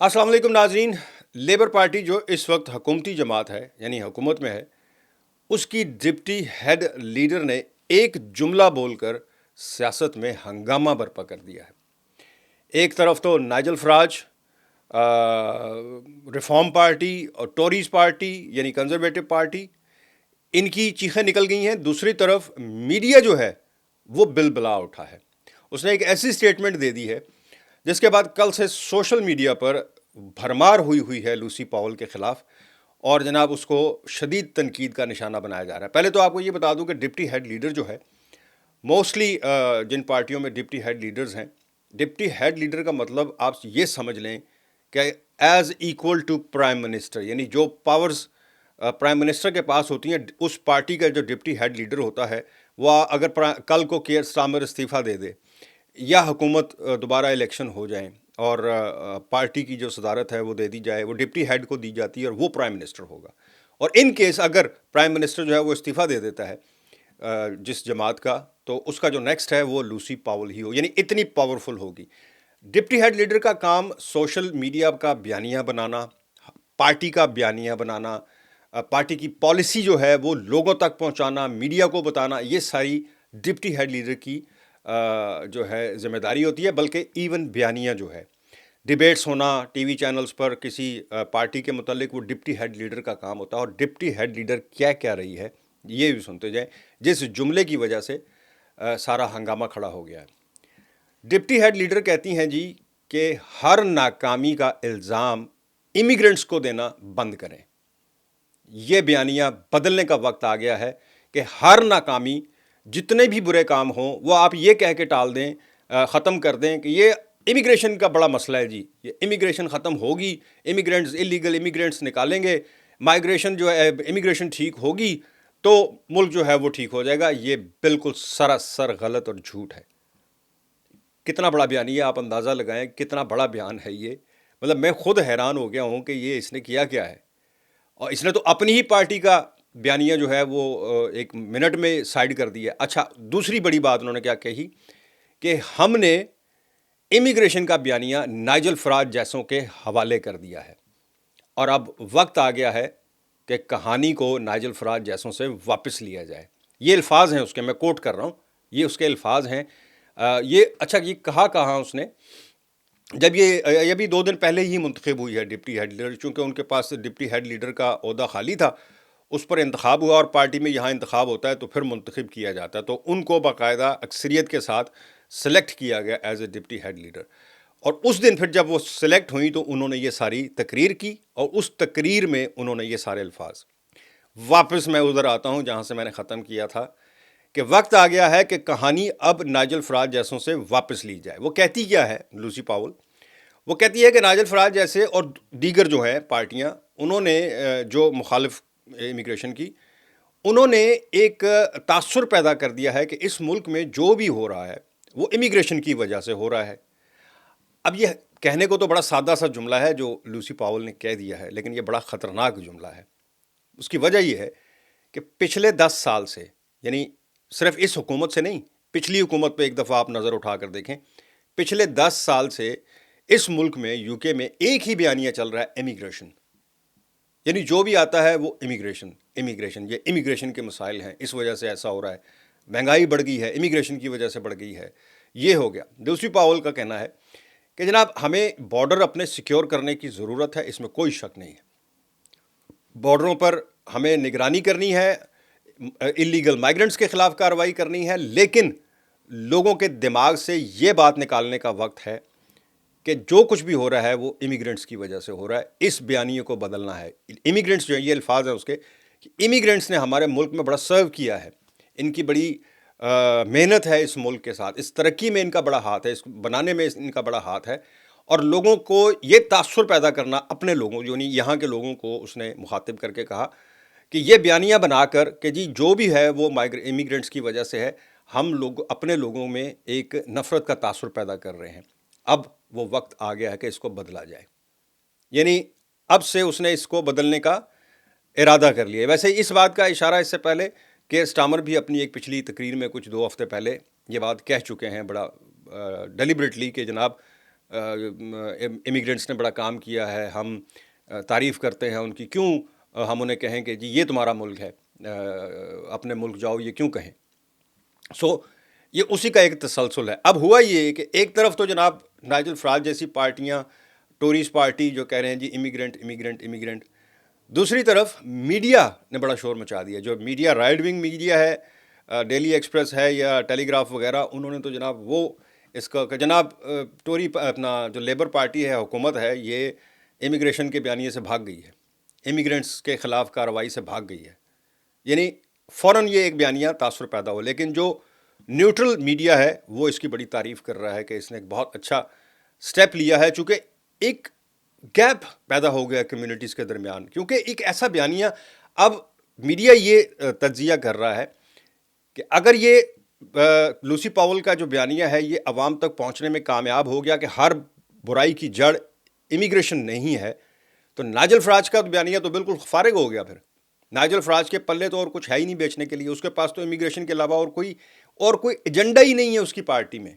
अस्सलाम वालेकुम नाजरीन। लेबर पार्टी जो इस वक्त हुकूमती जमात है यानी हुकूमत में है, उसकी डिप्टी हेड लीडर ने एक जुमला बोलकर सियासत में हंगामा बर्पा कर दिया है। एक तरफ तो नाइजल फराज रिफॉर्म पार्टी और टोरीज पार्टी यानी कंजर्वेटिव पार्टी, इनकी चीखें निकल गई हैं। दूसरी तरफ मीडिया जो है वो बिलबिला उठा है। उसने एक ऐसी स्टेटमेंट दे दी है जिसके बाद कल से सोशल मीडिया पर भरमार हुई हुई है लूसी पावल के ख़िलाफ़, और जनाब उसको शदीद तनकीद का निशाना बनाया जा रहा है। पहले तो आपको ये बता दूं कि डिप्टी हेड लीडर जो है, मोस्टली जिन पार्टियों में डिप्टी हेड लीडर्स हैं, डिप्टी हेड लीडर का मतलब आप ये समझ लें कि as equal to prime minister, यानी जो पावर्स प्राइम मिनिस्टर के पास होती हैं, उस पार्टी का जो डिप्टी हेड लीडर होता है वह अगर कल को केयर स्टार्मर इस्तीफ़ा दे दे या हुकूमत दोबारा इलेक्शन हो जाए और पार्टी की जो सदारत है वो दे दी जाए, वो डिप्टी हेड को दी जाती है और वो प्राइम मिनिस्टर होगा। और इन केस अगर प्राइम मिनिस्टर जो है वो इस्तीफ़ा दे देता है जिस जमात का, तो उसका जो नेक्स्ट है वो लूसी पावल ही हो, यानी इतनी पावरफुल होगी। डिप्टी हेड लीडर का काम सोशल मीडिया का बयानिया बनाना, पार्टी का बयानिया बनाना, पार्टी की पॉलिसी जो है वो लोगों तक पहुंचाना, मीडिया को बताना, ये सारी डिप्टी हेड लीडर की जो है ज़िम्मेदारी होती है। बल्कि इवन बयानिया जो है, डिबेट्स होना टीवी चैनल्स पर किसी पार्टी के मुतालिक, वो डिप्टी हेड लीडर का काम होता है। और डिप्टी हेड लीडर क्या कह रही है ये भी सुनते जाएं, जिस जुमले की वजह से सारा हंगामा खड़ा हो गया है। डिप्टी हेड लीडर कहती हैं जी कि हर नाकामी का इल्ज़ाम इमिग्रेंट्स को देना बंद करें। ये बयानिया बदलने का वक्त आ गया है कि हर नाकामी, जितने भी बुरे काम हों, वो आप ये कह के टाल दें, ख़त्म कर दें कि ये इमिग्रेशन का बड़ा मसला है जी, ये इमिग्रेशन ख़त्म होगी, इमिग्रेंट्स, इलीगल इमिग्रेंट्स निकालेंगे, माइग्रेशन जो है, इमिग्रेशन ठीक होगी तो मुल्क जो है वो ठीक हो जाएगा। ये बिल्कुल सरासर गलत और झूठ है। कितना बड़ा बयान, ये आप अंदाज़ा लगाएं कितना बड़ा बयान है ये। मतलब मैं खुद हैरान हो गया हूँ कि ये इसने किया क्या है। और इसने तो अपनी ही पार्टी का बयानिया जो है वो एक मिनट में साइड कर दिया। अच्छा, दूसरी बड़ी बात उन्होंने क्या कही कि हमने इमिग्रेशन का बयानिया नाइजल फराज जैसों के हवाले कर दिया है और अब वक्त आ गया है कि कहानी को नाइजल फराज जैसों से वापस लिया जाए। ये अल्फाज हैं उसके, मैं कोट कर रहा हूँ, ये उसके अल्फाज हैं। ये अच्छा, ये कहाँ उसने, जब ये अभी 2 दिन पहले ही मुंतखब हुई है डिप्टी हेड लीडर, चूँकि उनके पास डिप्टी हेड लीडर का ओहदा खाली था, उस पर इंतखाब हुआ। और पार्टी में यहाँ इंतखाब होता है तो फिर मुंतखब किया जाता है, तो उनको बाकायदा अक्सरियत के साथ सेलेक्ट किया गया as a deputy head leader. और उस दिन फिर जब वो सिलेक्ट हुई तो उन्होंने ये सारी तकरीर की, और उस तकरीर में उन्होंने ये सारे अल्फाज। वापस मैं उधर आता हूँ जहाँ से मैंने ख़त्म किया था कि वक्त आ गया है कि कहानी अब नाइजल फराज जैसों से वापस ली जाए। वो कहती क्या है लूसी पावल? वो कहती है कि नाइजल फराज जैसे और दीगर जो है पार्टियां, उन्होंने जो मुखालिफ इमिग्रेशन की, उन्होंने एक तासुर पैदा कर दिया है कि इस मुल्क में जो भी हो रहा है वो इमिग्रेशन की वजह से हो रहा है। अब ये कहने को तो बड़ा सादा सा जुमला है जो लूसी पावल ने कह दिया है, लेकिन ये बड़ा ख़तरनाक जुमला है। उसकी वजह ये है कि पिछले 10 साल से, यानी सिर्फ इस हुकूमत से नहीं, पिछली हुकूमत पे एक दफ़ा आप नज़र उठा कर देखें, पिछले 10 साल से इस मुल्क में, यूके में, एक ही बयानिया चल रहा है, इमिग्रेशन। यानी जो भी आता है वो इमिग्रेशन इमिग्रेशन, ये इमिग्रेशन के मसाइल हैं, इस वजह से ऐसा हो रहा है, महंगाई बढ़ गई है, इमिग्रेशन की वजह से बढ़ गई है, ये हो गया। दूसरी पावल का कहना है कि जनाब हमें बॉर्डर अपने सिक्योर करने की ज़रूरत है, इसमें कोई शक नहीं है। बॉर्डरों पर हमें निगरानी करनी है, इलीगल माइग्रेंट्स के ख़िलाफ़ कार्रवाई करनी है, लेकिन लोगों के दिमाग से ये बात निकालने का वक्त है कि जो कुछ भी हो रहा है वो इमिग्रेंट्स की वजह से हो रहा है। इस बयानिए को बदलना है। इमिग्रेंट्स जो है, ये अल्फाज है उसके कि इमिग्रेंट्स ने हमारे मुल्क में बड़ा सर्व किया है, इनकी बड़ी मेहनत है इस मुल्क के साथ, इस तरक्की में इनका बड़ा हाथ है, इस बनाने में इनका बड़ा हाथ है। और लोगों को ये तासुर पैदा करना, अपने लोगों जो नहीं यहाँ के लोगों को उसने मुखातिब करके कहा कि ये बयानिया बनाकर कि जी जो भी है वो इमिग्रेंट्स की वजह से है, हम लोग अपने लोगों में एक नफ़रत का तासुर पैदा कर रहे हैं। अब वो वक्त आ गया है कि इसको बदला जाए, यानी अब से उसने इसको बदलने का इरादा कर लिया। वैसे इस बात का इशारा इससे पहले कि स्टामर भी अपनी एक पिछली तकरीर में कुछ 2 हफ्ते पहले ये बात कह चुके हैं बड़ा डेलिबरेटली कि जनाब امیگرینٹس نے بڑا کام کیا ہے، ہم تعریف کرتے ہیں ان کی، کیوں ہم انہیں کہیں کہ جی یہ تمہارا ملک ہے، اپنے ملک جاؤ، یہ کیوں کہیں؟ سو یہ اسی کا ایک تسلسل ہے۔ اب ہوا یہ کہ ایک طرف تو جناب نائجل فراج جیسی پارٹیاں، ٹوریز پارٹی جو کہہ رہے ہیں جی امیگرینٹ امیگرینٹ امیگرینٹ، دوسری طرف میڈیا نے بڑا شور مچا دیا، جو میڈیا رائٹ ونگ میڈیا ہے، ڈیلی ایکسپریس ہے یا ٹیلی گراف وغیرہ، انہوں نے تو جناب وہ اس کا کہ جناب ٹوری اپنا جو لیبر پارٹی ہے، حکومت ہے، یہ امیگریشن کے بیانیے سے بھاگ گئی ہے، امیگرینٹس کے خلاف کارروائی سے بھاگ گئی ہے، یعنی فوراً یہ ایک بیانیہ تاثر پیدا ہو۔ لیکن جو نیوٹرل میڈیا ہے وہ اس کی بڑی تعریف کر رہا ہے کہ اس نے ایک بہت اچھا سٹیپ لیا ہے، چونکہ ایک گیپ پیدا ہو گیا کمیونٹیز کے درمیان، کیونکہ ایک ایسا بیانیہ، اب میڈیا یہ تجزیہ کر رہا ہے کہ اگر یہ لوسی پاول کا جو بیانیہ ہے یہ عوام تک پہنچنے میں کامیاب ہو گیا کہ ہر برائی کی جڑ امیگریشن نہیں ہے، تو نائجل فراج کا بیانیہ تو بالکل فارغ ہو گیا۔ پھر نائجل فراج کے پلے تو اور کچھ ہے ہی نہیں بیچنے کے لیے، اس کے پاس تو امیگریشن کے علاوہ اور کوئی ایجنڈا ہی نہیں ہے اس کی پارٹی میں،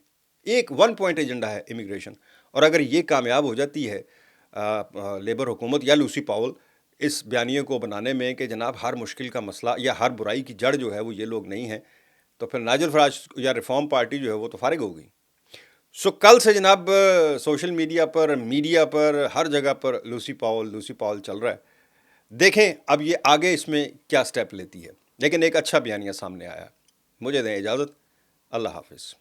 ایک ون پوائنٹ ایجنڈا ہے امیگریشن۔ اور اگر یہ کامیاب ہو جاتی ہے لیبر حکومت یا لوسی پاول اس بیانیے کو بنانے میں کہ جناب ہر مشکل کا مسئلہ یا ہر برائی کی جڑ جو ہے وہ یہ لوگ نہیں ہیں، تو پھر نائجل فراج یا ریفارم پارٹی جو ہے وہ تو فارغ ہو گئی۔ سو کل سے جناب سوشل میڈیا پر ہر جگہ پر لوسی پاول چل رہا ہے۔ دیکھیں اب یہ آگے اس میں کیا سٹیپ لیتی ہے، لیکن ایک اچھا بیانیہ سامنے آیا۔ مجھے دیں اجازت، اللہ حافظ۔